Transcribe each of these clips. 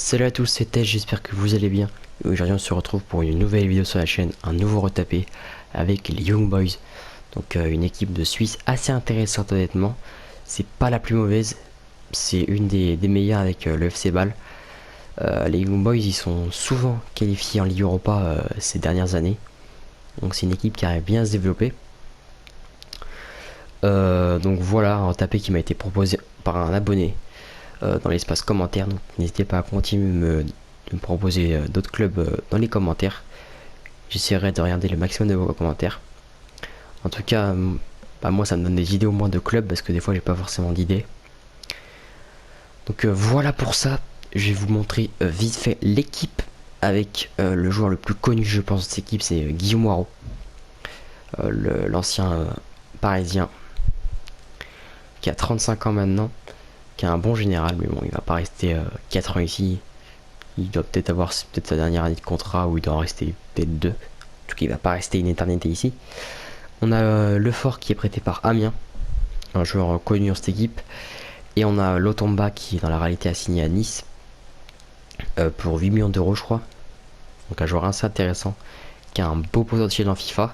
Salut à tous, c'est Tej, j'espère que vous allez bien. Aujourd'hui on se retrouve pour une nouvelle vidéo sur la chaîne, un nouveau retapé avec les Young Boys. Donc une équipe de Suisse assez intéressante honnêtement. C'est pas la plus mauvaise, c'est une des meilleures avec le FC Bâle. Les Young Boys ils sont souvent qualifiés en Ligue Europa ces dernières années. Donc c'est une équipe qui arrive bien à se développer. Donc voilà un retapé qui m'a été proposé par un abonné dans l'espace commentaire. Donc n'hésitez pas à continuer de me proposer d'autres clubs dans les commentaires. J'essaierai de regarder le maximum de vos commentaires. En tout cas, moi ça me donne des idées au moins de clubs parce que des fois j'ai pas forcément d'idées. Donc voilà pour ça. Je vais vous montrer vite fait l'équipe avec le joueur le plus connu je pense de cette équipe, c'est Guillaume Waro, l'ancien parisien qui a 35 ans maintenant, qui a un bon général, mais bon il va pas rester 4 ans ici. Il doit peut-être avoir peut-être sa dernière année de contrat ou il doit en rester peut-être 2. En tout cas il va pas rester une éternité ici. On a Lefort qui est prêté par Amiens, un joueur connu dans cette équipe. Et on a Lotomba qui dans la réalité a signé à Nice pour 8 millions d'euros je crois. Donc un joueur assez intéressant qui a un beau potentiel en FIFA.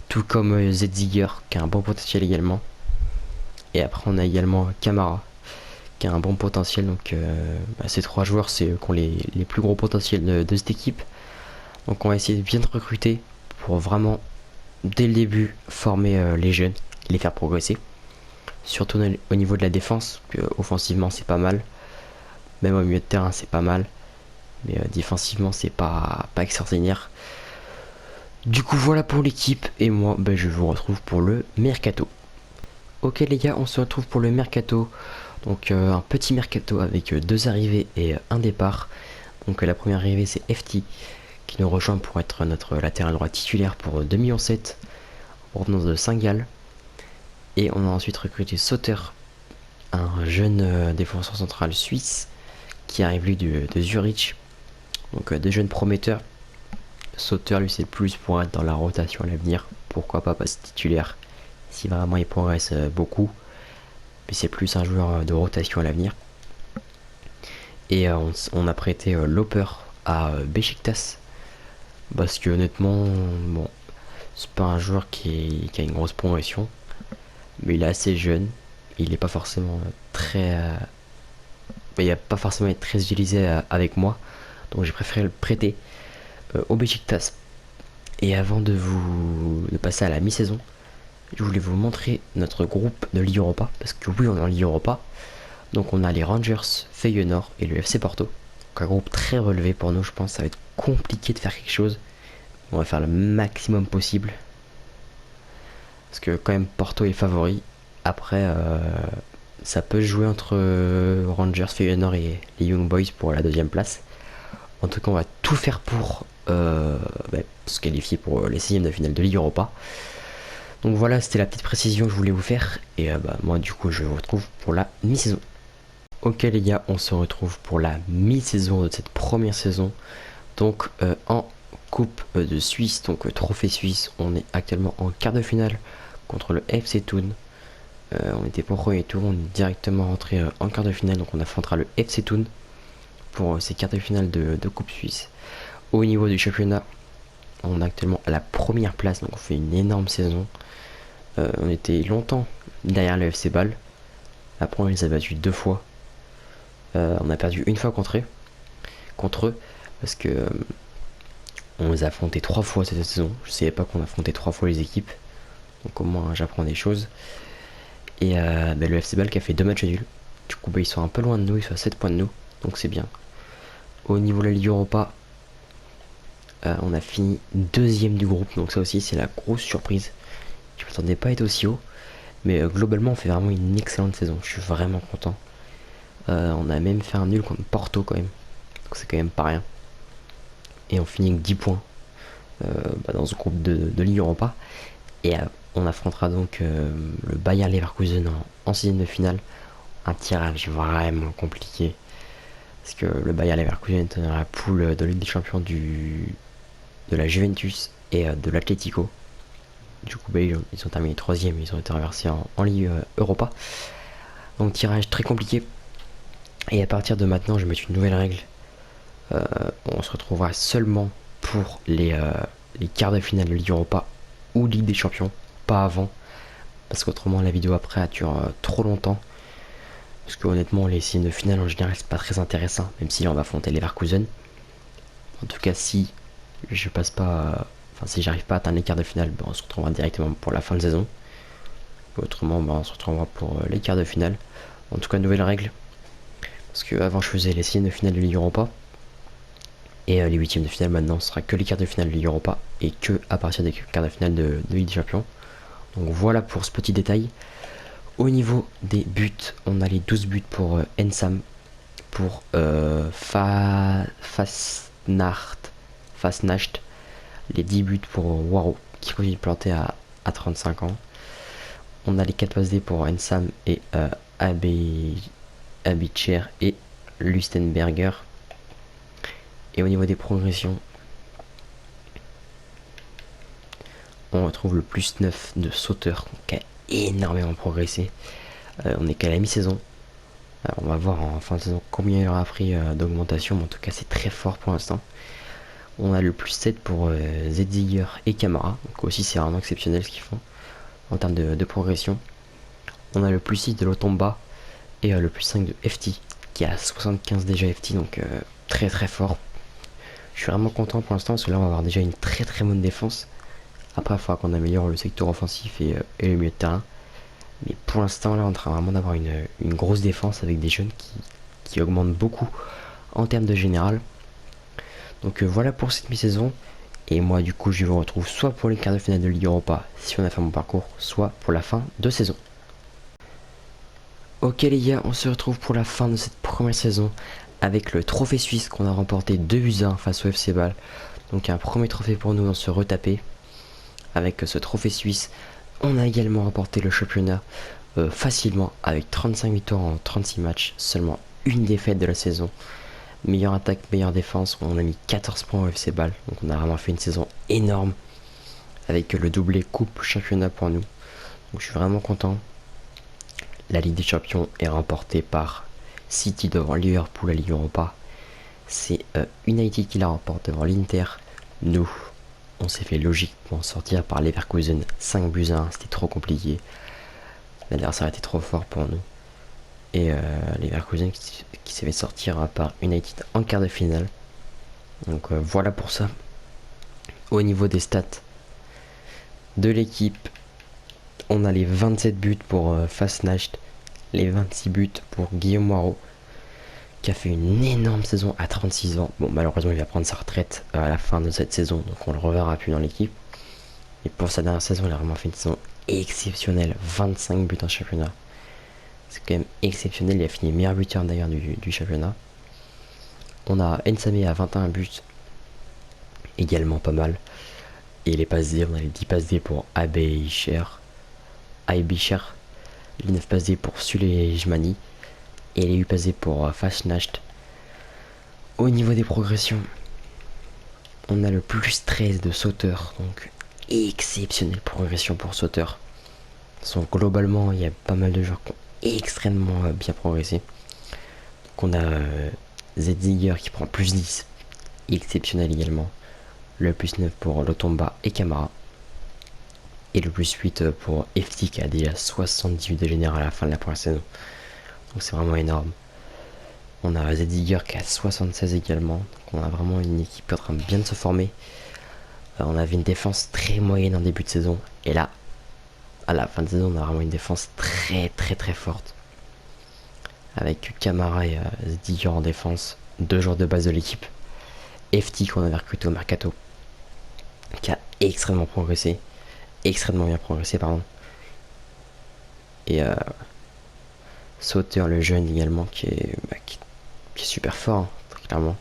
Tout comme Zetziger qui a un bon potentiel également. Et après on a également Camara qui a un bon potentiel. Donc ces trois joueurs c'est qui ont les plus gros potentiels de cette équipe. Donc on va essayer de bien recruter pour vraiment dès le début former les jeunes, les faire progresser. Surtout au niveau de la défense, offensivement c'est pas mal. Même au milieu de terrain c'est pas mal. Mais défensivement c'est pas extraordinaire. Du coup voilà pour l'équipe. Et moi je vous retrouve pour le mercato. Ok les gars, on se retrouve pour le mercato. Donc un petit mercato avec deux arrivées et un départ. Donc la première arrivée c'est FT qui nous rejoint pour être notre latéral droit titulaire pour 2,7 millions en provenance de Saint-Gall. Et on a ensuite recruté Sauter, un jeune défenseur central suisse qui arrive lui de Zurich. Donc deux jeunes prometteurs. Sauter lui c'est plus pour être dans la rotation à l'avenir. Pourquoi pas passer titulaire si vraiment il progresse beaucoup. Mais c'est plus un joueur de rotation à l'avenir. Et on a prêté Loper à Besiktas. Parce que honnêtement, bon, c'est pas un joueur qui a une grosse progression. Mais il est assez jeune. Il n'est pas forcément très... il va pas forcément être très utilisé avec moi. Donc j'ai préféré le prêter au Besiktas. Et avant de passer à la mi-saison, je voulais vous montrer notre groupe de Ligue Europa. Parce que oui, on est en Ligue Europa. Donc on a les Rangers, Feyenoord et le FC Porto. Donc un groupe très relevé pour nous, je pense. Ça va être compliqué de faire quelque chose. On va faire le maximum possible. Parce que quand même Porto est favori. Après, ça peut jouer entre Rangers, Feyenoord et les Young Boys pour la deuxième place. En tout cas, on va tout faire pour se qualifier pour les 6e de finale de Ligue Europa. Donc voilà, c'était la petite précision que je voulais vous faire. Et moi, du coup, je vous retrouve pour la mi-saison. Ok les gars, on se retrouve pour la mi-saison de cette première saison. Donc en Coupe de Suisse, donc Trophée Suisse, on est actuellement en quart de finale contre le FC Thun. On était pour premier tour, on est directement rentré en quart de finale, donc on affrontera le FC Thun pour ces quarts de finale de Coupe Suisse. Au niveau du championnat, on est actuellement à la première place, donc on fait une énorme saison. On était longtemps derrière le FC Bâle. Après on les a battus 2 fois. On a perdu une fois contre eux parce que on les a affrontés 3 fois cette saison. Je savais pas qu'on affrontait 3 fois les équipes, donc au moins j'apprends des choses. Et le FC Bâle qui a fait 2 matchs nuls. Du coup ils sont un peu loin de nous, ils sont à 7 points de nous, donc c'est bien. Au niveau de la Ligue Europa, on a fini deuxième du groupe, donc ça aussi c'est la grosse surprise. Je m'attendais pas à être aussi haut, mais globalement on fait vraiment une excellente saison. Je suis vraiment content. On a même fait un nul contre Porto quand même, donc c'est quand même pas rien. Et on finit avec 10 points dans ce groupe de Ligue Europa. Et on affrontera donc le Bayer Leverkusen en 6e de finale. Un tirage vraiment compliqué. Parce que le Bayer Leverkusen est dans la poule de Ligue des Champions de la Juventus et de l'Atlético. Du coup ils ont terminé 3e, ils ont été reversés en Ligue Europa. Donc tirage très compliqué. Et à partir de maintenant je vais mettre une nouvelle règle. On se retrouvera seulement pour les quarts de finale de Ligue Europa ou Ligue des Champions, pas avant, parce qu'autrement la vidéo après elle dure trop longtemps. Parce que honnêtement les signes de finale en général c'est pas très intéressant, même si là on va affronter Leverkusen. En tout cas si je passe pas, enfin si j'arrive pas à atteindre les quarts de finale, on se retrouvera directement pour la fin de saison. Autrement on se retrouvera pour les quarts de finale. En tout cas nouvelle règle, parce que avant je faisais les signes de finale de Ligue Europa. Et les huitièmes de finale maintenant ce sera que les quarts de finale de Ligue Europa et que à partir des quarts de finale de Ligue des Champions. Donc voilà pour ce petit détail. Au niveau des buts, on a les 12 buts pour Ensam, pour Fasnacht, les 10 buts pour Waro qui continue de planter à 35 ans. On a les 4 passes D pour Ensam et Abicher et Lustenberger. Et au niveau des progressions, on retrouve le plus 9 de Sauteur qui a énormément progressé. On est qu'à la mi-saison. Alors on va voir en fin de saison combien il aura pris d'augmentation, mais en tout cas c'est très fort pour l'instant. On a le plus 7 pour Zediger et Camara, donc aussi c'est vraiment exceptionnel ce qu'ils font en termes de progression. On a le plus 6 de Lotomba et le plus 5 de FT qui a 75 déjà FT, donc très très fort. Je suis vraiment content pour l'instant parce que là on va avoir déjà une très très bonne défense. Après il faudra qu'on améliore le secteur offensif et le milieu de terrain. Mais pour l'instant là on est en train vraiment d'avoir une grosse défense avec des jeunes qui augmentent beaucoup en termes de général. Donc voilà pour cette mi-saison. Et moi du coup je vous retrouve soit pour les quarts de finale de Ligue Europa si on a fait mon parcours, soit pour la fin de saison. Ok les gars, on se retrouve pour la fin de cette première saison avec le trophée suisse qu'on a remporté 2-1 face au FC Bâle. Donc un premier trophée pour nous dans ce retapé. Avec ce trophée suisse, on a également remporté le championnat facilement avec 35 victoires en 36 matchs, seulement une défaite de la saison. Meilleure attaque, meilleure défense, on a mis 14 points au FC Bâle, donc on a vraiment fait une saison énorme avec le doublé coupe championnat pour nous. Donc je suis vraiment content. La Ligue des Champions est remportée par City devant Liverpool à Ligue Europa. C'est United qui la remporte devant l'Inter. Nous, on s'est fait logiquement sortir par Leverkusen 5-1, c'était trop compliqué. L'adversaire était trop fort pour nous. Et Leverkusen qui s'est fait sortir par United en quart de finale. Donc voilà pour ça. Au niveau des stats de l'équipe, on a les 27 buts pour Fasnacht, les 26 buts pour Guillaume Waro, qui a fait une énorme saison à 36 ans. Bon, malheureusement, il va prendre sa retraite à la fin de cette saison, donc on le reverra plus dans l'équipe. Et pour sa dernière saison, il a vraiment fait une saison exceptionnelle, 25 buts en championnat. C'est quand même exceptionnel, il a fini meilleur buteur d'ailleurs du championnat. On a Ensame à 21 buts, également pas mal. Et les passes D, on a les 10 passes D pour Abicher, les 9 passes D pour Sulejmani et les 8 passes D pour Fasnacht. Au niveau des progressions, on a le plus 13 de Sauteur, donc exceptionnelle progression pour Sauteur. Donc globalement, il y a pas mal de joueurs qui ont extrêmement bien progressé. Donc on a Zediger qui prend plus 10, exceptionnel également. Le plus 9 pour Lotomba et Camara. Et le plus 8 pour FT qui a déjà 78 de général à la fin de la première saison. Donc c'est vraiment énorme. On a Zediger qui a 76 également. Donc on a vraiment une équipe qui est en train de bien se former. On avait une défense très moyenne en début de saison. Et là, à la fin de saison, on a vraiment une défense très très très forte. Avec Camara et Zediger en défense. 2 joueurs de base de l'équipe. FT qu'on avait recruté au Mercato, qui a extrêmement progressé. Extrêmement bien progressé, pardon. Et Sauteur, le jeune également, qui est super fort, hein, clairement.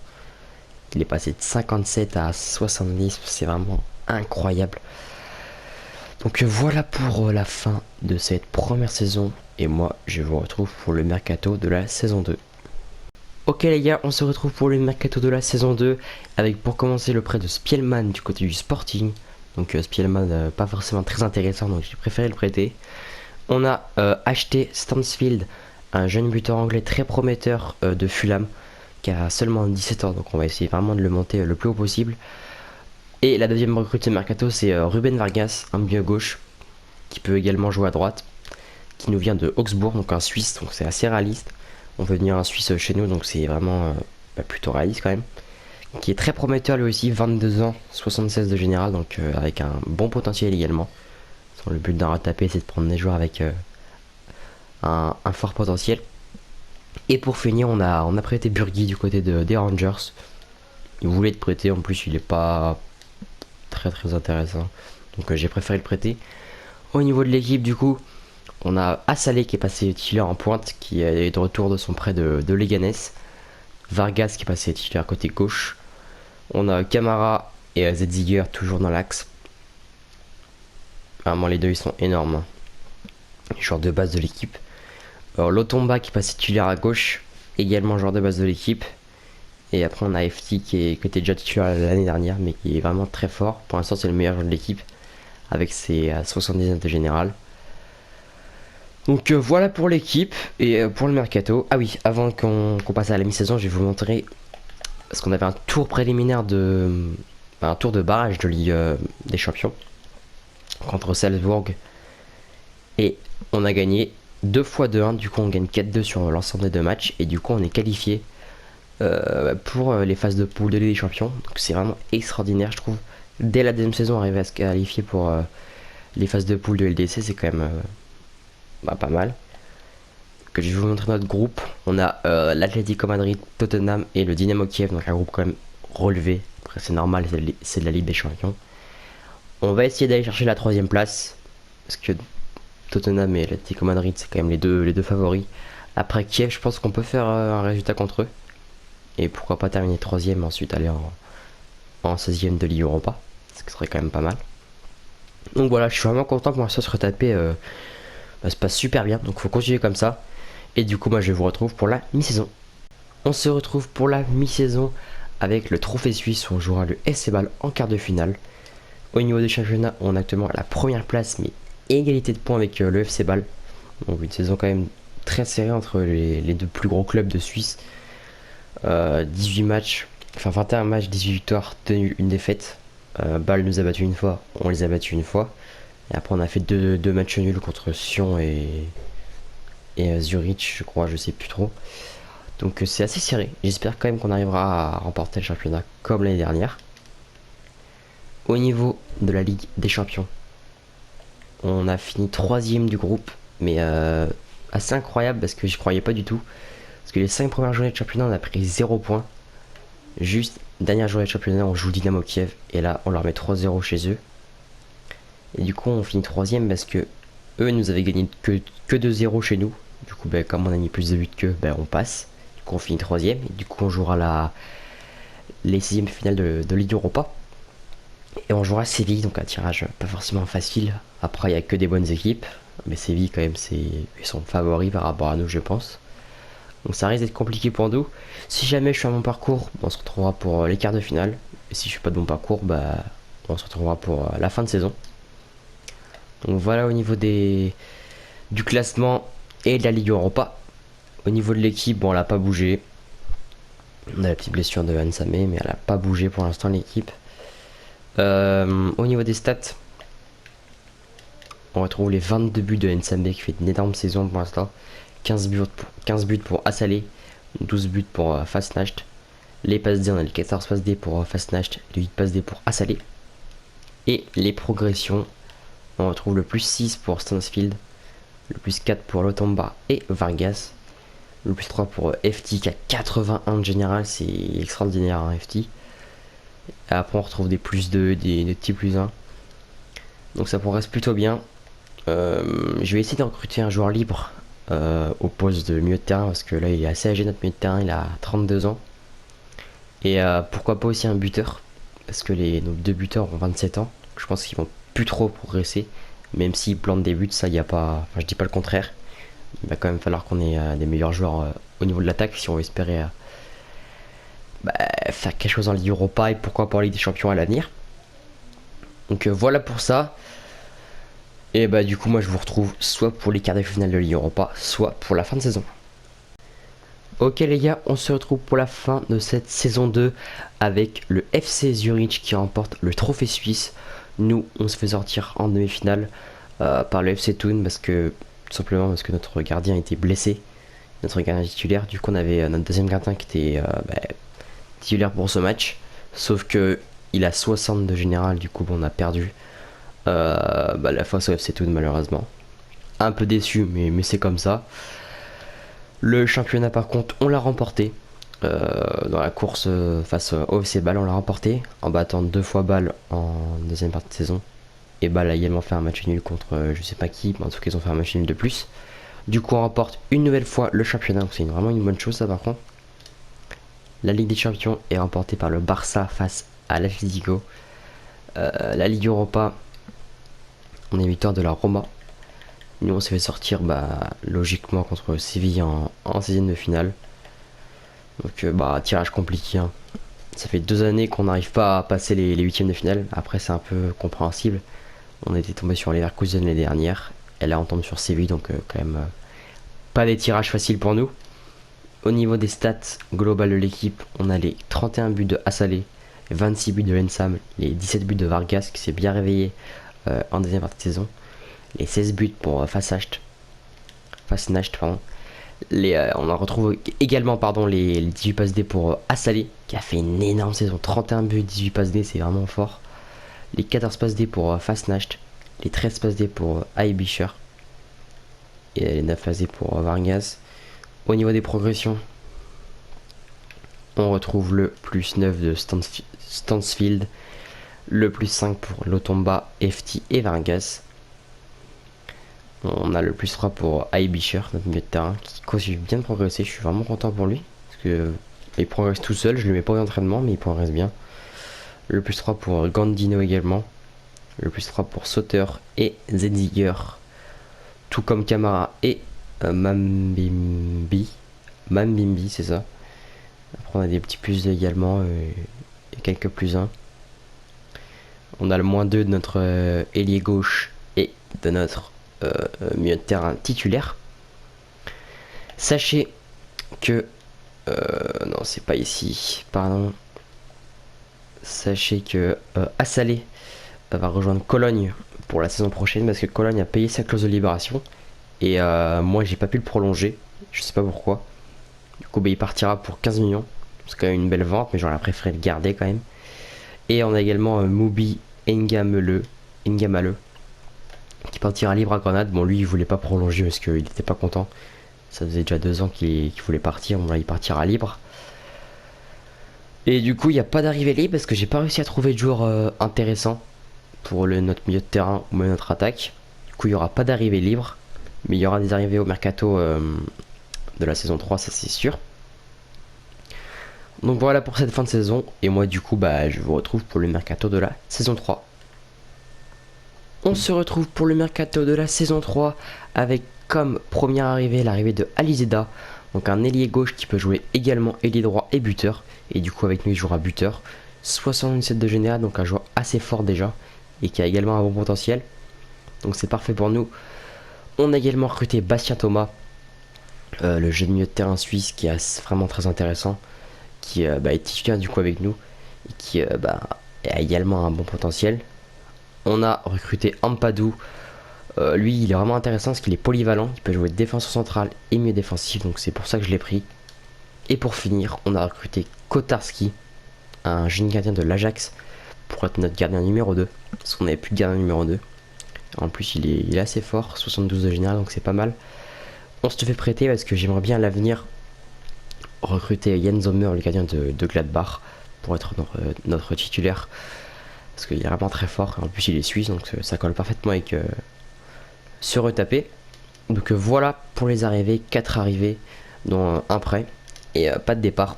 Il est passé de 57 à 70, c'est vraiment incroyable. Donc voilà pour la fin de cette première saison. Et moi, je vous retrouve pour le mercato de la saison 2. Ok les gars, on se retrouve pour le mercato de la saison 2. Avec pour commencer le prêt de Spielman du côté du Sporting. Donc Spielman pas forcément très intéressant, donc j'ai préféré le prêter. On a acheté Stansfield, un jeune buteur anglais très prometteur de Fulham, qui a seulement 17 ans, donc on va essayer vraiment de le monter le plus haut possible. Et la deuxième recrue de ce mercato, c'est Ruben Vargas, un milieu gauche, qui peut également jouer à droite, qui nous vient de Augsbourg, donc un Suisse, donc c'est assez réaliste. On veut venir un Suisse chez nous, donc c'est vraiment plutôt réaliste quand même. Qui est très prometteur lui aussi, 22 ans, 76 de général, donc avec un bon potentiel également. Le but d'un rattrapé, c'est de prendre des joueurs avec un fort potentiel. Et pour finir, on a prêté Burgi du côté des Rangers. Il voulait être prêté, en plus il est pas très intéressant. Donc j'ai préféré le prêter. Au niveau de l'équipe, du coup, on a Assalé qui est passé titulaire en pointe, qui est de retour de son prêt de Leganés. Vargas qui est passé titulaire côté gauche. On a Camara et Zetziger toujours dans l'axe. Vraiment les deux ils sont énormes. Les joueurs de base de l'équipe. Lotomba qui passe titulaire à gauche, également joueur de base de l'équipe. Et après on a FT qui était déjà titulaire l'année dernière mais qui est vraiment très fort. Pour l'instant c'est le meilleur joueur de l'équipe avec ses 79 de général. Donc voilà pour l'équipe et pour le mercato. Ah oui, avant qu'on passe à la mi-saison, je vais vous montrer parce qu'on avait un tour préliminaire un tour de barrage de Ligue des Champions contre Salzbourg et on a gagné 2 fois 2-1, du coup on gagne 4-2 sur l'ensemble des deux matchs et du coup on est qualifié pour les phases de poule de Ligue des Champions. Donc c'est vraiment extraordinaire je trouve. Dès la deuxième saison arriver à se qualifier pour les phases de poule de LDC, c'est quand même pas mal. Que je vais vous montrer notre groupe. On a l'Atlético Madrid, Tottenham et le Dynamo Kiev, donc un groupe quand même relevé. Après c'est normal, c'est de la Ligue des Champions. On va essayer d'aller chercher la 3ème place parce que Tottenham et l'Atlético Madrid c'est quand même les deux favoris. Après Kiev, je pense qu'on peut faire un résultat contre eux. Et pourquoi pas terminer 3ème, ensuite aller en 16ème de Ligue Europa. Ce qui serait quand même pas mal. Donc voilà, je suis vraiment content pour l'instant se retaper. Ça se passe super bien, donc faut continuer comme ça. Et du coup, moi je vous retrouve pour la mi-saison. On se retrouve pour la mi-saison avec le trophée suisse où on jouera le SC Bâle en quart de finale. Au niveau des championnats, on est actuellement à la première place, mais égalité de points avec le FC Bâle. Donc une saison quand même très serrée entre les deux plus gros clubs de Suisse. 18 matchs, enfin 21 matchs, 18 victoires, 2 nuls, 1 défaite. Bâle nous a battu une fois, on les a battus une fois. Et après on a fait deux matchs nuls contre Sion et Zurich, je crois, je sais plus trop. Donc c'est assez serré. J'espère quand même qu'on arrivera à remporter le championnat comme l'année dernière. Au niveau de la Ligue des Champions, on a fini 3ème du groupe, mais assez incroyable parce que je croyais pas du tout. Parce que les 5 premières journées de championnat, on a pris 0 points. Juste, dernière journée de championnat, on joue Dynamo Kiev et là, on leur met 3-0 chez eux. Et du coup, on finit 3ème parce que eux nous avaient gagné que 2-0 chez nous. Du coup, comme on a mis plus de buts qu'eux, on passe. Du coup, on finit 3ème. Et du coup, on jouera les 6ème finales de Ligue Europa. Et on jouera Séville, donc un tirage pas forcément facile. Après, il n'y a que des bonnes équipes. Mais Séville, quand même, ils sont favoris par rapport à nous, je pense. Donc ça risque d'être compliqué pour nous. Si jamais je fais un bon parcours, on se retrouvera pour les quarts de finale. Et si je fais pas de bon parcours, on se retrouvera pour la fin de saison. Donc voilà au niveau du classement et de la Ligue Europa. Au niveau de l'équipe, bon, elle n'a pas bougé. On a la petite blessure de Hansamé, mais elle n'a pas bougé pour l'instant l'équipe. Au niveau des stats, on retrouve les 22 buts de Hansamé qui fait une énorme saison pour l'instant. 15 buts pour Assalé, 12 buts pour Fastnacht. Les passes D, on a les 14 passes D pour Fastnacht, les 8 passes D pour Assalé. Et les progressions, on retrouve le plus 6 pour Stansfield, le plus 4 pour Lotomba et Vargas, le plus 3 pour FT qui a 81 de général, c'est extraordinaire hein, FT. Et après on retrouve des plus 2, des petits plus 1. Donc ça progresse plutôt bien. Je vais essayer de recruter un joueur libre au poste de milieu de terrain parce que là il est assez âgé notre milieu de terrain, il a 32 ans. Et pourquoi pas aussi un buteur parce que nos deux buteurs ont 27 ans. Donc je pense qu'ils vont plus trop progresser. Même s'ils plantent des buts, ça y a pas. Enfin je dis pas le contraire. Il va quand même falloir qu'on ait des meilleurs joueurs au niveau de l'attaque si on veut espérer faire quelque chose en Ligue Europa et pourquoi pas en Ligue des Champions à l'avenir. Donc voilà pour ça. Et du coup moi je vous retrouve soit pour les quarts de finale de Ligue Europa, soit pour la fin de saison. Ok les gars, on se retrouve pour la fin de cette saison 2 avec le FC Zurich qui remporte le trophée suisse. Nous, on se fait sortir en demi-finale par le FC Thun parce que tout simplement parce que notre gardien était blessé, notre gardien titulaire. Du coup, on avait notre deuxième gardien qui était titulaire pour ce match, sauf que il a 60 de général. Du coup, on a perdu la face au FC Thun malheureusement. Un peu déçu, mais c'est comme ça. Le championnat par contre on l'a remporté dans la course face au FC Bâle, on l'a remporté en battant 2 fois Bâle en deuxième partie de saison. Et Bâle a également fait un match nul contre je sais pas qui, mais en tout cas ils ont fait un match nul de plus. Du coup on remporte une nouvelle fois le championnat, donc c'est vraiment une bonne chose ça par contre. La Ligue des Champions est remportée par le Barça face à l'Atlético. La Ligue Europa, on est victoire de la Roma. Nous on s'est fait sortir logiquement contre Séville en 16e de finale. Donc tirage compliqué hein. Ça fait 2 années qu'on n'arrive pas à passer les 8e de finale. Après c'est un peu compréhensible. On était tombé sur Leverkusen l'année dernière. Et là on tombe sur Séville, donc quand même pas des tirages faciles pour nous. Au niveau des stats globales de l'équipe, on a les 31 buts de Assalé, 26 buts de Lensam, les 17 buts de Vargas qui s'est bien réveillé en deuxième partie de saison, les 16 buts pour Fasnacht, pardon. On en retrouve également les 18 passes D pour Assalé qui a fait une énorme saison, 31 buts, 18 passes D, c'est vraiment fort. Les 14 passes D pour Fasnacht, les 13 passes D pour Aibischer et les 9 passes D pour Vargas. Au niveau des progressions, on retrouve le plus 9 de Stansfield, le plus 5 pour Lotomba, FT et Vargas. On a le plus 3 pour Aibischer, notre milieu de terrain, qui continue bien de progresser. Je suis vraiment content pour lui, parce que il progresse tout seul. Je ne le mets pas d'entraînement, mais il progresse bien. Le plus 3 pour Gandino également. Le plus 3 pour Sauter et Zenziger. Tout comme Camara et Mambimbi, c'est ça. Après on a des petits plus également et quelques plus 1. On a le moins 2 de notre ailier gauche et de notre milieu de terrain titulaire. Sachez que non c'est pas ici, pardon. Sachez que Assalé va rejoindre Cologne pour la saison prochaine parce que Cologne a payé sa clause de libération et moi j'ai pas pu le prolonger, je sais pas pourquoi. Du coup il partira pour 15 millions, c'est quand même une belle vente, mais j'aurais préféré le garder quand même. Et on a également Moubi Engamale qui partira libre à Grenade. Bon lui il voulait pas prolonger parce qu'il était pas content, ça faisait déjà 2 ans qu'il voulait partir. Bon là il partira libre. Et du coup il n'y a pas d'arrivée libre parce que j'ai pas réussi à trouver de joueur intéressant pour notre milieu de terrain ou même notre attaque. Du coup il n'y aura pas d'arrivée libre, mais il y aura des arrivées au mercato de la saison 3, ça c'est sûr. Donc voilà pour cette fin de saison, et moi du coup je vous retrouve pour le mercato de la saison 3. On se retrouve pour le mercato de la saison 3 avec comme première arrivée l'arrivée de Alizeda, donc un ailier gauche qui peut jouer également ailier droit et buteur, et du coup avec nous il jouera buteur. 77 de général, donc un joueur assez fort déjà et qui a également un bon potentiel, donc c'est parfait pour nous. On a également recruté Bastien Thomas, le jeune milieu de terrain suisse qui est vraiment très intéressant, qui est titulaire du coup avec nous et qui a également un bon potentiel. On a recruté Ampadou, lui il est vraiment intéressant parce qu'il est polyvalent, il peut jouer défenseur central et milieu défensif, donc c'est pour ça que je l'ai pris. Et pour finir on a recruté Kotarski, un jeune gardien de l'Ajax, pour être notre gardien numéro 2, parce qu'on n'avait plus de gardien numéro 2. En plus il est assez fort, 72 de général, donc c'est pas mal. On se fait prêter parce que j'aimerais bien à l'avenir recruter Jens Sommer, le gardien de Gladbach, pour être notre titulaire, parce qu'il est vraiment très fort. En plus il est suisse, donc ça colle parfaitement avec se retaper. Donc voilà pour les arrivées, 4 arrivées dont un prêt et pas de départ,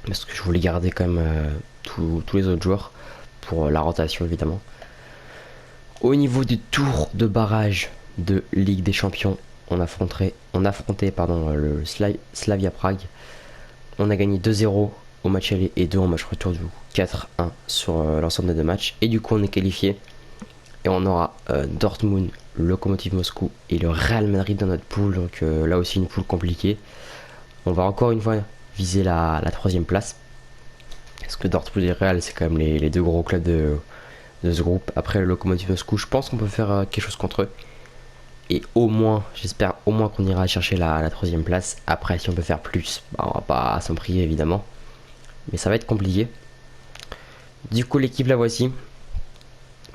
parce que je voulais garder quand même tous les autres joueurs pour la rotation évidemment. Au niveau des tours de barrage de Ligue des Champions, on affrontait le Slavia Prague. On a gagné 2-0 au match aller et 2 en match retour, du coup 4-1 sur l'ensemble des 2 matchs. Et du coup on est qualifié. Et on aura Dortmund, Lokomotiv Moscou et le Real Madrid dans notre poule. Donc là aussi une poule compliquée. On va encore une fois viser la troisième place. Parce que Dortmund et Real, c'est quand même les deux gros clubs de ce groupe. Après le Lokomotiv Moscou, je pense qu'on peut faire quelque chose contre eux. Et au moins, j'espère au moins qu'on ira chercher la troisième place. Après, si on peut faire plus, bah, on va pas s'en prier évidemment. Mais ça va être compliqué. Du coup, l'équipe la voici.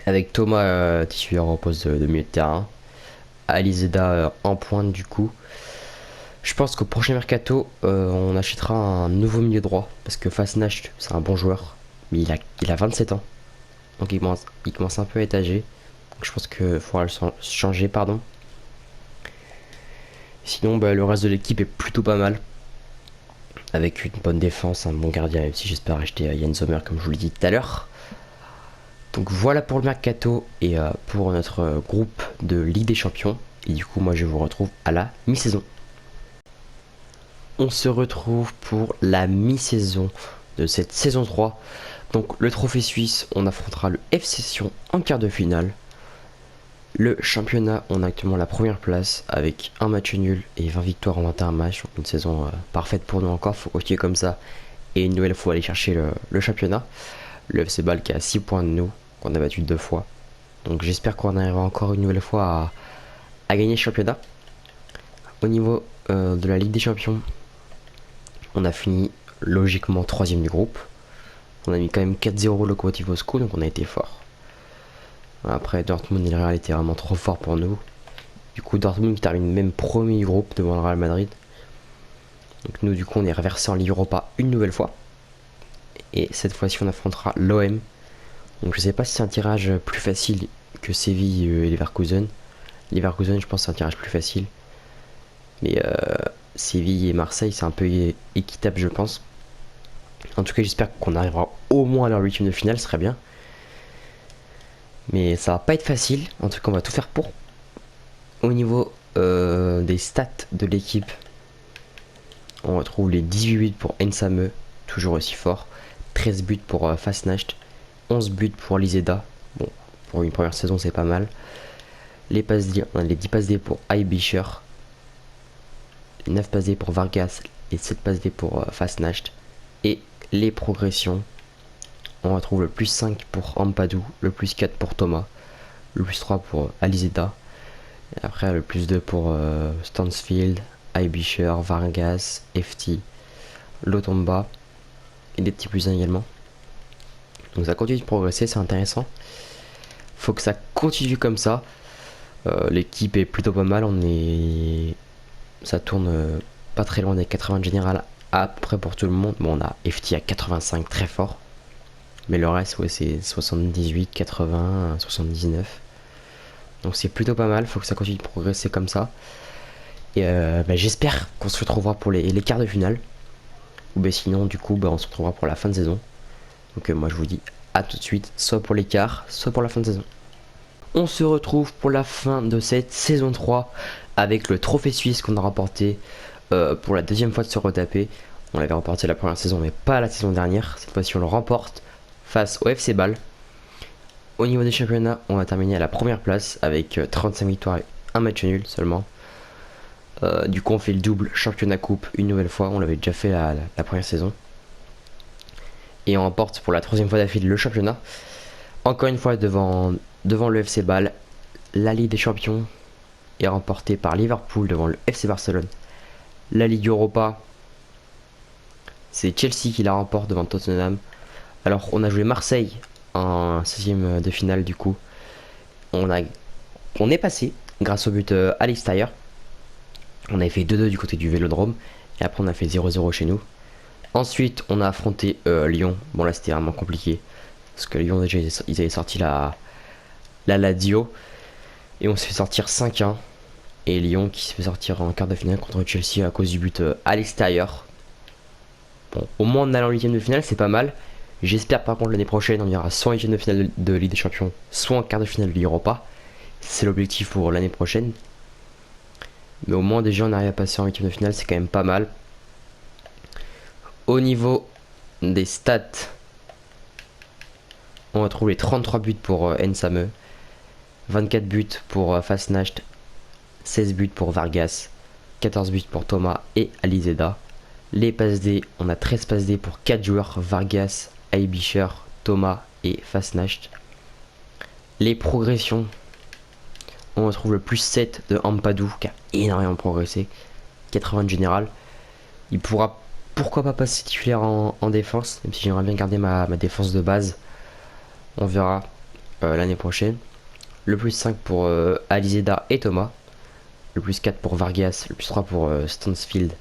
Avec Thomas titulaire au poste de milieu de terrain. Alizeda en pointe du coup. Je pense qu'au prochain mercato, on achètera un nouveau milieu droit. Parce que Fasnacht, c'est un bon joueur. Mais il a 27 ans. Donc il commence un peu à être âgé. Donc je pense qu'il faudra le changer, pardon. Sinon, bah, le reste de l'équipe est plutôt pas mal. Avec une bonne défense, un bon gardien, même si j'espère acheter Yann Sommer comme je vous l'ai dit tout à l'heure. Donc voilà pour le mercato et pour notre groupe de Ligue des Champions. Et du coup, moi je vous retrouve à la mi-saison. On se retrouve pour la mi-saison de cette saison 3. Donc le trophée suisse, on affrontera le FC Sion en quart de finale. Le championnat, on a actuellement la première place avec un match nul et 20 victoires en 21 matchs. Donc une saison parfaite pour nous encore, faut continuer comme ça. Et une nouvelle fois aller chercher le championnat. Le FC Bâle qui est à 6 points de nous, qu'on a battu 2 fois. Donc j'espère qu'on arrivera encore une nouvelle fois à gagner le championnat. Au niveau de la Ligue des Champions, on a fini logiquement 3ème du groupe. On a mis quand même 4-0 au Lokomotiv Moscou, donc on a été fort. Après Dortmund et le Real étaient vraiment trop forts pour nous. Du coup Dortmund qui termine même premier du groupe devant le Real Madrid. Donc nous du coup on est reversé en Ligue Europa une nouvelle fois. Et cette fois-ci on affrontera l'OM. Donc je sais pas si c'est un tirage plus facile que Séville et Leverkusen. Leverkusen je pense que c'est un tirage plus facile. Mais Séville et Marseille c'est un peu équitable je pense. En tout cas j'espère qu'on arrivera au moins à leur 8ème de finale, ce serait bien. Mais ça va pas être facile, en tout cas on va tout faire pour. Au niveau des stats de l'équipe, on retrouve les 18 buts pour Nsame, toujours aussi fort. 13 buts pour Fasnacht, 11 buts pour Liseda. Bon, pour une première saison c'est pas mal. Les passes D, on a les 10 passes D pour Aibischer, 9 passes D pour Vargas et 7 passes D pour Fasnacht. Et les progressions, on retrouve le plus 5 pour Ampadou, le plus 4 pour Thomas, le plus 3 pour Alizeda. Et après le plus 2 pour Stansfield, Aibischer, Vargas, FT, Lotomba et des petits plus 1 également. Donc ça continue de progresser, c'est intéressant. Faut que ça continue comme ça. L'équipe est plutôt pas mal, ça tourne pas très loin des 80 général à peu près pour tout le monde. Bon, on a FT à 85 très fort. Mais le reste, ouais, c'est 78, 80, 79. Donc c'est plutôt pas mal, faut que ça continue de progresser comme ça. Et j'espère qu'on se retrouvera pour les quarts de finale. Ou sinon, du coup, on se retrouvera pour la fin de saison. Donc moi je vous dis à tout de suite, soit pour les quarts, soit pour la fin de saison. On se retrouve pour la fin de cette saison 3 avec le trophée suisse qu'on a remporté pour la deuxième fois de se retaper. On l'avait remporté la première saison mais pas la saison dernière. Cette fois-ci on le remporte face au FC Bâle. Au niveau des championnats, on a terminé à la première place avec 35 victoires et un match nul seulement. Du coup on fait le double championnat coupe une nouvelle fois, on l'avait déjà fait la première saison. Et on remporte pour la troisième fois d'affilée le championnat. Encore une fois devant le FC Bâle. La Ligue des Champions est remportée par Liverpool devant le FC Barcelone. La Ligue Europa, c'est Chelsea qui la remporte devant Tottenham. Alors on a joué Marseille en 16ème de finale du coup. On est passé grâce au but à l'extérieur. On avait fait 2-2 du côté du Vélodrome. Et après on a fait 0-0 chez nous. Ensuite on a affronté Lyon. Bon là c'était vraiment compliqué. Parce que Lyon déjà ils avaient sorti la Lazio. Et on s'est fait sortir 5-1. Et Lyon qui s'est fait sortir en quart de finale contre Chelsea à cause du but à l'extérieur. Bon, au moins on a en 8ème de finale, c'est pas mal. J'espère par contre l'année prochaine on ira soit en 8ème de finale de Ligue des Champions, soit en quart de finale de Ligue Europa. C'est l'objectif pour l'année prochaine. Mais au moins déjà on arrive à passer en 8ème de finale, c'est quand même pas mal. Au niveau des stats, on retrouve les 33 buts pour Nsame, 24 buts pour Fasnacht, 16 buts pour Vargas, 14 buts pour Thomas et Alizeda. Les passes D, on a 13 passes D pour 4 joueurs, Vargas, Aibischer, Thomas et Fasnacht. Les progressions, on retrouve le plus 7 de Ampadu qui a énormément progressé, 80 de général. Il pourra pourquoi pas passer titulaire en défense, même si j'aimerais bien garder ma défense de base. On verra l'année prochaine. Le plus 5 pour Alizeda et Thomas. Le plus 4 pour Vargas, le plus 3 pour Stansfield,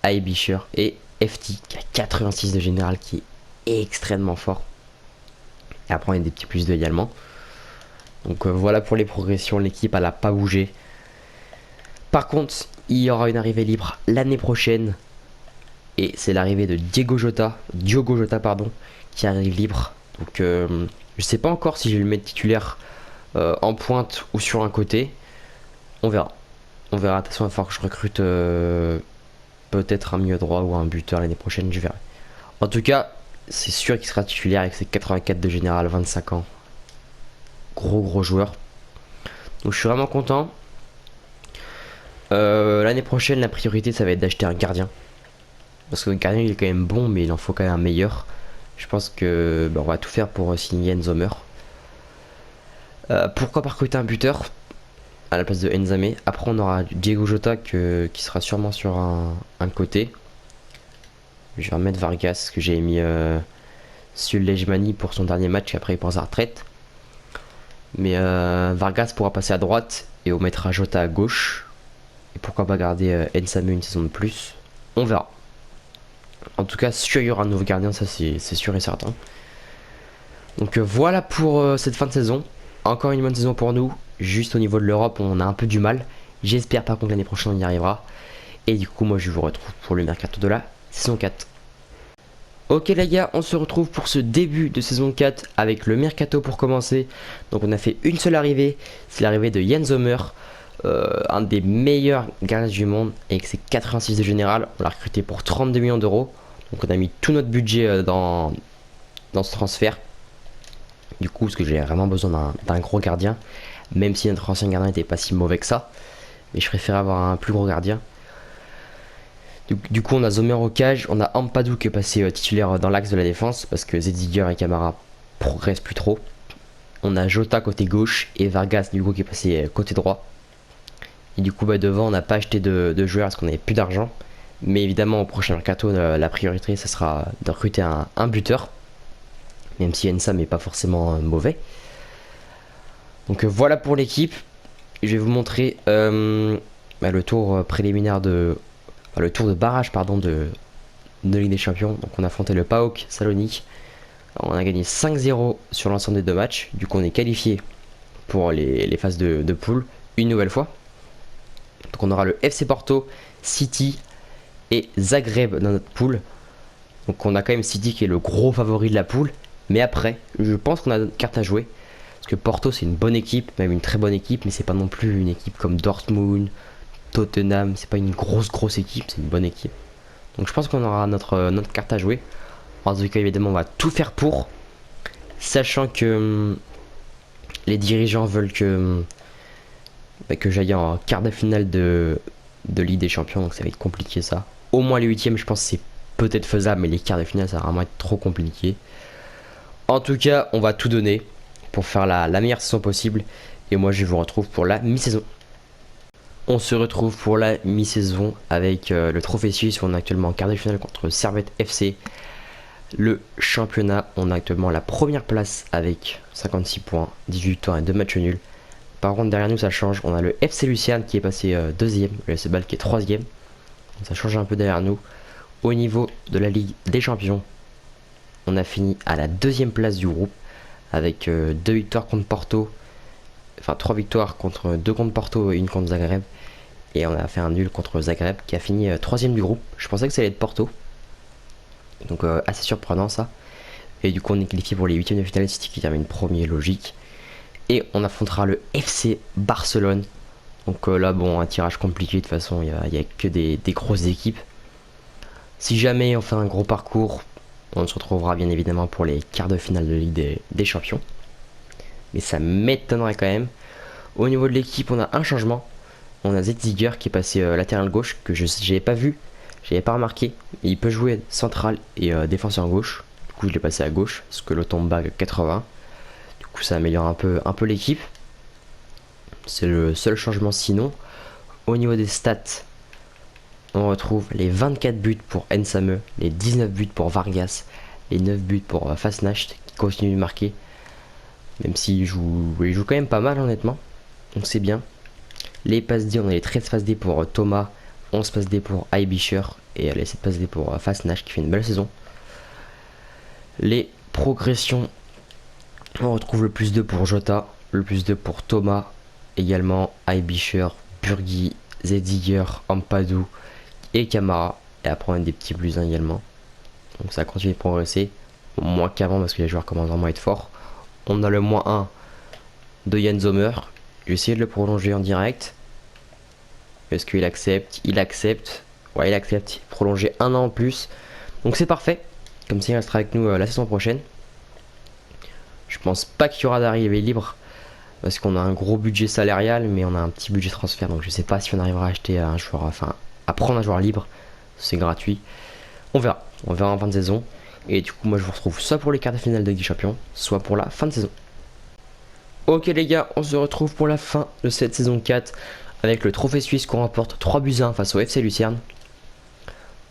Aibischer et FT qui a 86 de général qui est extrêmement fort. Et après on a des petits plus 2 également. Donc voilà pour les progressions, l'équipe elle a pas bougé. Par contre, il y aura une arrivée libre l'année prochaine. Et c'est l'arrivée de Diogo Jota, qui arrive libre. Donc je sais pas encore si je vais le mettre titulaire en pointe ou sur un côté. On verra. On verra. De toute façon, il va falloir que je recrute peut-être un milieu droit ou un buteur l'année prochaine, je verrai. En tout cas, c'est sûr qu'il sera titulaire avec ses 84 de général, 25 ans. Gros joueur. Donc je suis vraiment content. L'année prochaine, la priorité, ça va être d'acheter un gardien. Parce que le gardien, il est quand même bon, mais il en faut quand même un meilleur. Je pense que on va tout faire pour signer Enzomer. Pourquoi pas recruter un buteur à la place de Enzame. Après, on aura Diego Jota qui sera sûrement sur un côté. Je vais remettre Vargas que j'ai mis sur Lejmani pour son dernier match. Après, il prend sa retraite. Mais Vargas pourra passer à droite et on mettra Jota à gauche. Et pourquoi pas garder Enzame une saison de plus. On verra. En tout cas, sûr, il y aura un nouveau gardien, ça c'est sûr et certain. Donc voilà pour cette fin de saison. Encore une bonne saison pour nous. Juste au niveau de l'Europe, on a un peu du mal. J'espère par contre l'année prochaine on y arrivera. Et du coup, moi je vous retrouve pour le mercato de la saison 4. Ok les gars, on se retrouve pour ce début de saison 4 avec le mercato pour commencer. Donc on a fait une seule arrivée, c'est l'arrivée de Jan Sommer. Un des meilleurs gardiens du monde avec ses 86 de général. On l'a recruté pour 32 millions d'euros. Donc on a mis tout notre budget dans ce transfert. Du coup, parce que j'ai vraiment besoin d'un gros gardien. Même si notre ancien gardien n'était pas si mauvais que ça. Mais je préfère avoir un plus gros gardien. Du coup, on a Sommer au cage. On a Ampadu qui est passé titulaire dans l'axe de la défense. Parce que Zediger et Camara progressent plus trop. On a Jota côté gauche. Et Vargas du coup qui est passé côté droit. Et du coup devant on n'a pas acheté de joueurs parce qu'on n'avait plus d'argent. Mais évidemment au prochain mercato la priorité ça sera de recruter un buteur. Même si Ensam n'est pas forcément mauvais. Donc voilà pour l'équipe. Je vais vous montrer le tour préliminaire le tour de barrage pardon de Ligue des Champions. Donc on a affronté le PAOK Salonique. On a gagné 5-0 sur l'ensemble des deux matchs. Du coup on est qualifié pour les phases de poule une nouvelle fois. Donc on aura le FC Porto, City et Zagreb dans notre poule. Donc on a quand même City qui est le gros favori de la poule. Mais après, je pense qu'on a notre carte à jouer. Parce que Porto c'est une bonne équipe, même une très bonne équipe. Mais c'est pas non plus une équipe comme Dortmund, Tottenham. C'est pas une grosse équipe, c'est une bonne équipe. Donc je pense qu'on aura notre carte à jouer. En tout cas évidemment on va tout faire pour. Sachant que les dirigeants veulent que j'aille en quart de finale de Ligue des Champions, donc ça va être compliqué ça. Au moins les huitièmes, je pense que c'est peut-être faisable, mais les quarts de finale, ça va vraiment être trop compliqué. En tout cas, on va tout donner pour faire la meilleure saison possible. Et moi, je vous retrouve pour la mi-saison. On se retrouve pour la mi-saison avec le trophée suisse où on est actuellement en quart de finale contre Servette FC. Le championnat, on a actuellement la première place avec 56 points, 18 victoires et 2 matchs nuls. Par contre derrière nous ça change, on a le FC Lucerne qui est passé deuxième, le FC Bâle qui est troisième. Donc ça change un peu derrière nous. Au niveau de la Ligue des Champions, on a fini à la deuxième place du groupe avec 2 victoires contre Porto. Enfin 3 victoires contre 2 contre Porto et 1 contre Zagreb. Et on a fait un nul contre Zagreb qui a fini troisième du groupe. Je pensais que ça allait être Porto. Donc assez surprenant ça. Et du coup on est qualifié pour les 8e de finale, City qui termine premier, logique. Et on affrontera le FC Barcelone. Donc là, bon, un tirage compliqué. De toute façon, il n'y a que des grosses équipes. Si jamais on fait un gros parcours, on se retrouvera bien évidemment pour les quarts de finale de Ligue des Champions. Mais ça m'étonnerait quand même. Au niveau de l'équipe, on a un changement. On a Zetziger qui est passé latéral gauche, que je n'avais pas vu J'avais pas remarqué. Il peut jouer central et défenseur gauche. Du coup je l'ai passé à gauche parce que Lotomba 80. Du coup ça améliore un peu l'équipe. C'est le seul changement sinon. Au niveau des stats, on retrouve les 24 buts pour Nsame, les 19 buts pour Vargas, les 9 buts pour Fasnacht qui continue de marquer. Même s'il joue quand même pas mal honnêtement. Donc c'est bien. Les passes D, on a les 13 passes D pour Thomas, 11 passes D pour Aibisher et les 7 passes D pour Fasnacht qui fait une belle saison. Les progressions, on retrouve le plus 2 pour Jota, le plus 2 pour Thomas, également Aibisher, Burgi, Zediger, Ampadou et Camara. Et après on a des petits plus 1 également. Donc ça continue de progresser. Moins qu'avant parce que les joueurs commencent vraiment à être forts. On a le moins 1 de Jan Sommer. J'ai essayé de le prolonger en direct. Est-ce qu'il accepte? Il accepte. Ouais, il accepte. Prolonger 1 an en plus. Donc c'est parfait. Comme ça, il restera avec nous la saison prochaine. Je pense pas qu'il y aura d'arrivée libre. Parce qu'on a un gros budget salarial. Mais on a un petit budget transfert. Donc je sais pas si on arrivera à acheter un joueur. Enfin, à prendre un joueur libre. C'est gratuit. On verra. On verra en fin de saison. Et du coup, moi je vous retrouve soit pour les quarts de finale de Ligue des Champions, soit pour la fin de saison. Ok les gars, on se retrouve pour la fin de cette saison 4 avec le trophée suisse qu'on remporte 3 buts à 1 face au FC Lucerne.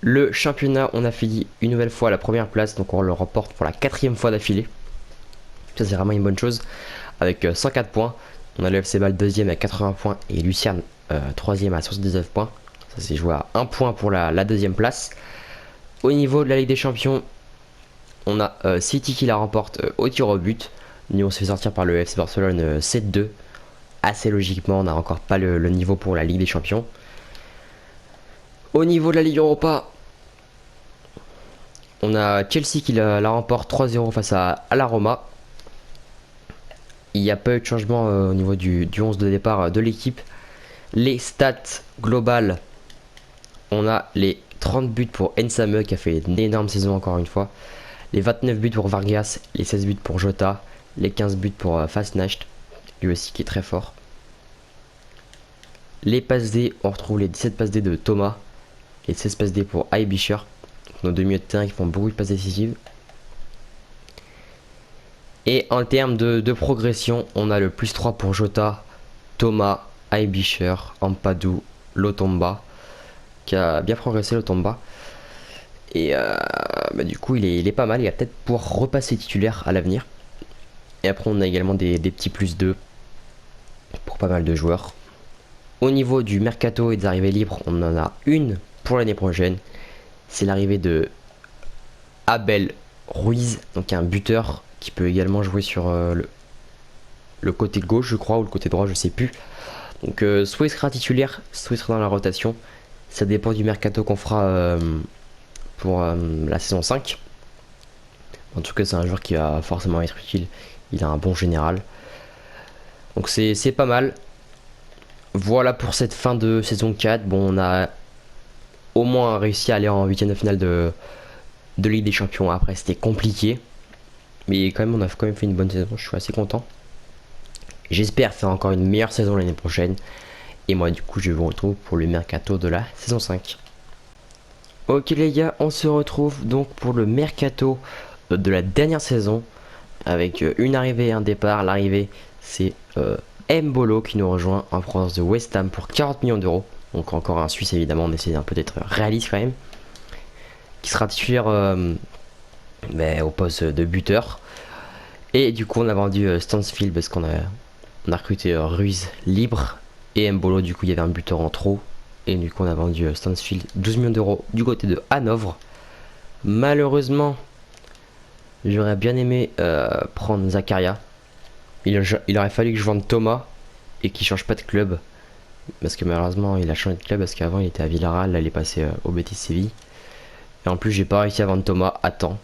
Le championnat, on a fini une nouvelle fois à la première place, donc on le remporte pour la 4e fois d'affilée. Ça c'est vraiment une bonne chose. Avec 104 points, on a le FC Bâle 2e à 80 points et Lucerne 3e à 79 points. Ça c'est joué à 1 point pour la 2e place. Au niveau de la Ligue des Champions, on a City qui la remporte au tir au but. Nous on se fait sortir par le FC Barcelone 7-2. Assez logiquement, on n'a encore pas le niveau pour la Ligue des Champions. Au niveau de la Ligue Europa, on a Chelsea qui la remporte 3-0 face à la Roma. Il n'y a pas eu de changement au niveau du 11 de départ de l'équipe. Les stats globales, on a les 30 buts pour Nsame qui a fait une énorme saison encore une fois. Les 29 buts pour Vargas, les 16 buts pour Jota, les 15 buts pour Fasnacht, lui aussi qui est très fort. Les passes D, on retrouve les 17 passes D de Thomas, les 16 passes D pour Aibisher, nos deux milieux de terrain qui font beaucoup de passes décisives. Et en termes de progression, on a le plus 3 pour Jota, Thomas, Aibisher, Ampadou, Lotomba, qui a bien progressé Lotomba. Et du coup il est pas mal, il va peut-être pouvoir repasser titulaire à l'avenir. Et après on a également des petits plus 2 pour pas mal de joueurs. Au niveau du mercato et des arrivées libres, on en a une pour l'année prochaine. C'est l'arrivée de Abel Ruiz, donc un buteur qui peut également jouer sur le côté gauche je crois, ou le côté droit je sais plus. Donc soit il sera titulaire, soit il sera dans la rotation. Ça dépend du mercato qu'on fera pour la saison 5. En tout cas c'est un joueur qui va forcément être utile. Il a un bon général. Donc c'est pas mal. Voilà pour cette fin de saison 4. Bon, on a au moins réussi à aller en 8e de finale de Ligue des Champions. Après c'était compliqué. Mais quand même on a quand même fait une bonne saison. Je suis assez content. J'espère faire encore une meilleure saison l'année prochaine. Et moi du coup je vous retrouve pour le mercato de la saison 5. Ok les gars, on se retrouve donc pour le mercato de la dernière saison. Avec une arrivée et un départ. L'arrivée c'est Mbolo qui nous rejoint en provenance de West Ham pour 40 millions d'euros. Donc encore un Suisse évidemment, on essaie un peu d'être réaliste quand même. Qui sera titulaire au poste de buteur. Et du coup on a vendu Stansfield parce qu'on a recruté Ruiz libre. Et Mbolo du coup il y avait un buteur en trop. Et du coup on a vendu Stansfield 12 millions d'euros du côté de Hanovre. Malheureusement j'aurais bien aimé prendre Zakaria. Il aurait fallu que je vende Thomas et qu'il change pas de club. Parce que malheureusement il a changé de club parce qu'avant il était à Villarreal, là il est passé au Betis Séville. Et en plus j'ai pas réussi à vendre Thomas à temps.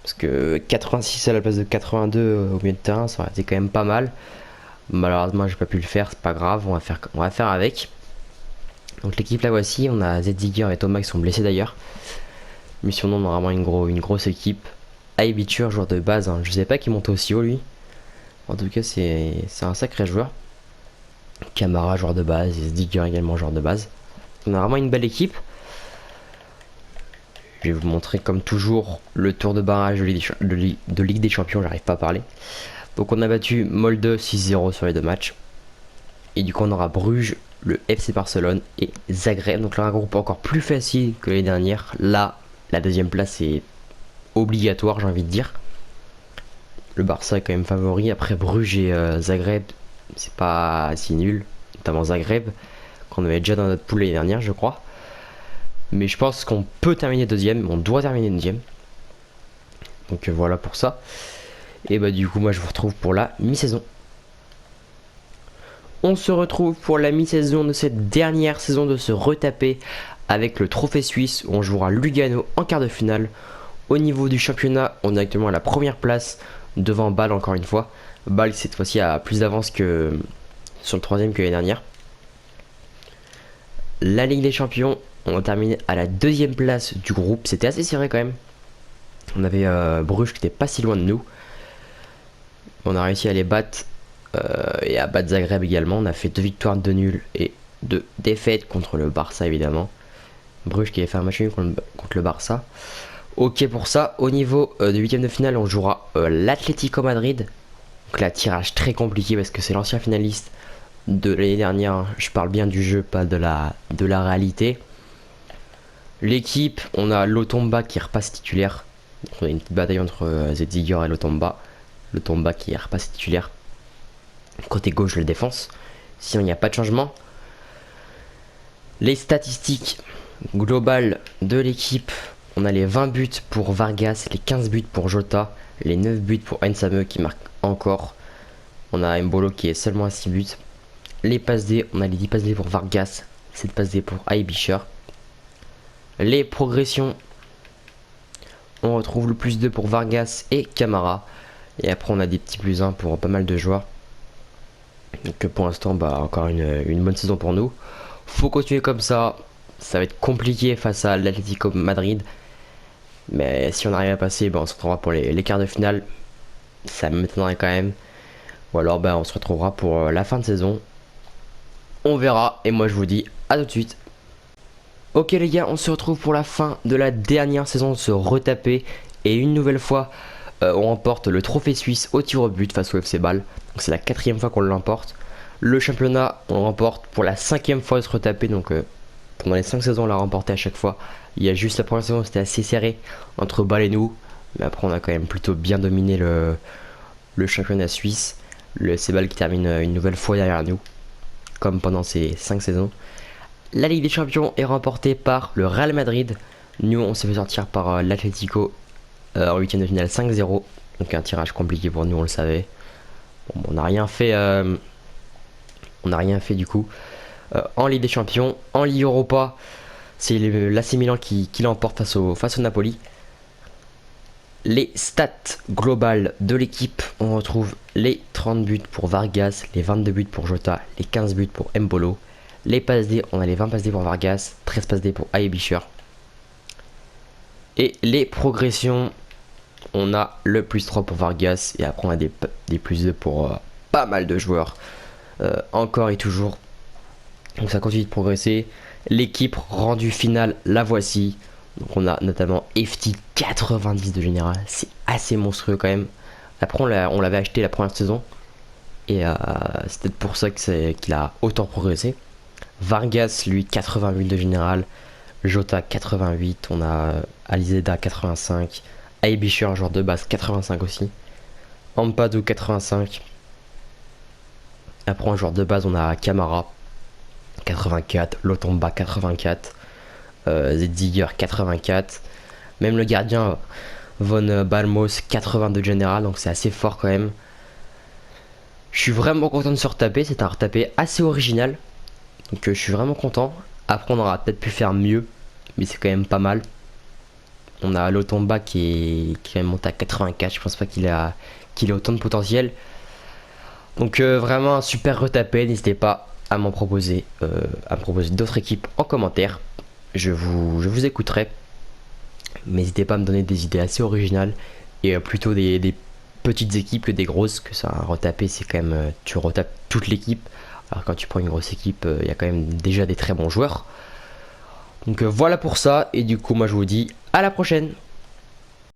Parce que 86 à la place de 82 au milieu de terrain ça aurait été quand même pas mal. Malheureusement j'ai pas pu le faire, c'est pas grave, on va faire avec. Donc l'équipe la voici, on a Zediger et Thomas qui sont blessés d'ailleurs. Mais sinon on a vraiment une grosse équipe. Aibisher, joueur de base, hein. Je sais pas qui monte aussi haut lui. En tout cas c'est un sacré joueur. Camara joueur de base et Zediger également joueur de base. On a vraiment une belle équipe. Je vais vous montrer comme toujours le tour de barrage de Ligue des Champions, j'arrive pas à parler. Donc on a battu Molde 6-0 sur les 2 matchs. Et du coup on aura Bruges, le FC Barcelone et Zagreb. Donc là un groupe encore plus facile que les dernières. Là la deuxième place est obligatoire, j'ai envie de dire. Le Barça est quand même favori. Après Bruges et Zagreb, c'est pas si nul. Notamment Zagreb, qu'on avait déjà dans notre poule l'année dernière je crois. Mais je pense qu'on peut terminer deuxième, on doit terminer deuxième. Donc voilà pour ça. Et bah du coup moi je vous retrouve pour la mi-saison. On se retrouve pour la mi-saison de cette dernière saison de se retaper avec le trophée suisse où on jouera Lugano en quart de finale. Au niveau du championnat, on est actuellement à la première place devant Bâle encore une fois. Bâle cette fois-ci a plus d'avance que sur le troisième que l'année dernière. La Ligue des Champions, on a terminé à la deuxième place du groupe. C'était assez serré quand même. On avait Bruges qui était pas si loin de nous. On a réussi à les battre et à battre Zagreb également. On a fait 2 victoires, 2 nuls et 2 défaites contre le Barça évidemment. Bruges qui avait fait un match nul contre le Barça. Ok pour ça. Au niveau de 8ème de finale, on jouera l'Atlético Madrid. Donc là, tirage très compliqué parce que c'est l'ancien finaliste de l'année dernière. Je parle bien du jeu, pas de la réalité. L'équipe, on a Lotomba qui repasse titulaire. Donc on a une petite bataille entre Zedzigor et Lotomba. Lotomba qui repasse titulaire. Côté gauche de la défense. Sinon il n'y a pas de changement. Les statistiques globales de l'équipe. On a les 20 buts pour Vargas, les 15 buts pour Jota, les 9 buts pour Nsame qui marque encore. On a Mbolo qui est seulement à 6 buts. Les passes D, on a les 10 passes D pour Vargas, 7 passes D pour Aibischer. Les progressions, on retrouve le plus 2 pour Vargas et Camara. Et après on a des petits plus 1 pour pas mal de joueurs. Donc pour l'instant bah, encore une bonne saison pour nous. Faut continuer comme ça. Ça va être compliqué face à l'Atlético Madrid. Mais si on arrive à passer, bah, on se retrouvera pour les quarts de finale. Ça m'étonnerait quand même. Ou alors bah, on se retrouvera pour la fin de saison. On verra. Et moi je vous dis à tout de suite. Ok les gars, on se retrouve pour la fin de la dernière saison de se retaper. Et une nouvelle fois, on remporte le trophée suisse au tir au but face au FC Bâle. Donc c'est la 4ème fois qu'on l'emporte. Le championnat, on remporte pour la 5ème fois de se retaper. Donc pendant les 5 saisons, on l'a remporté à chaque fois. Il y a juste la première saison, c'était assez serré entre Bâle et nous. Mais après, on a quand même plutôt bien dominé le championnat suisse. Le FC Bâle qui termine une nouvelle fois derrière nous, comme pendant ces 5 saisons. La Ligue des Champions est remportée par le Real Madrid. Nous, on s'est fait sortir par l'Atlético en 8ème de finale 5-0. Donc un tirage compliqué pour nous, on le savait. Bon, on n'a rien fait. Du coup. En Ligue des Champions, en Ligue Europa, c'est l'AC Milan qui l'emporte face au Napoli. Les stats globales de l'équipe, on retrouve les 30 buts pour Vargas, les 22 buts pour Jota, les 15 buts pour Mbolo. Les passes D, on a les 20 passes D pour Vargas, 13 passes D pour Aibischer. Et les progressions, on a le plus 3 pour Vargas et après on a des plus 2 pour pas mal de joueurs. Encore et toujours. Donc ça continue de progresser. L'équipe rendue finale, la voici. Donc on a notamment FT 90 de général. C'est assez monstrueux quand même. Après on l'avait acheté la première saison. Et c'est peut-être pour ça qu'il a autant progressé. Vargas lui 88 de général. Jota 88. On a Alizeda 85. Aibischer joueur de base 85 aussi. Ampadu 85. Après en joueur de base on a Camara 84, Lotomba 84, Zedzigger 84, même le gardien Von Balmos 82 de général, donc c'est assez fort quand même. Je suis vraiment content de se retaper, c'est un retapé assez original, donc je suis vraiment content. Après on aura peut-être pu faire mieux, mais c'est quand même pas mal. On a Lotomba qui est monté à 84, je pense pas qu'il ait autant de potentiel. Donc vraiment un super retapé, n'hésitez pas à m'en proposer, d'autres équipes en commentaire. Je vous écouterai. N'hésitez pas à me donner des idées assez originales et plutôt des petites équipes que des grosses, que ça retaper c'est quand même tu retapes toute l'équipe. Alors quand tu prends une grosse équipe, il y a quand même déjà des très bons joueurs. Donc voilà pour ça et du coup moi je vous dis À la prochaine.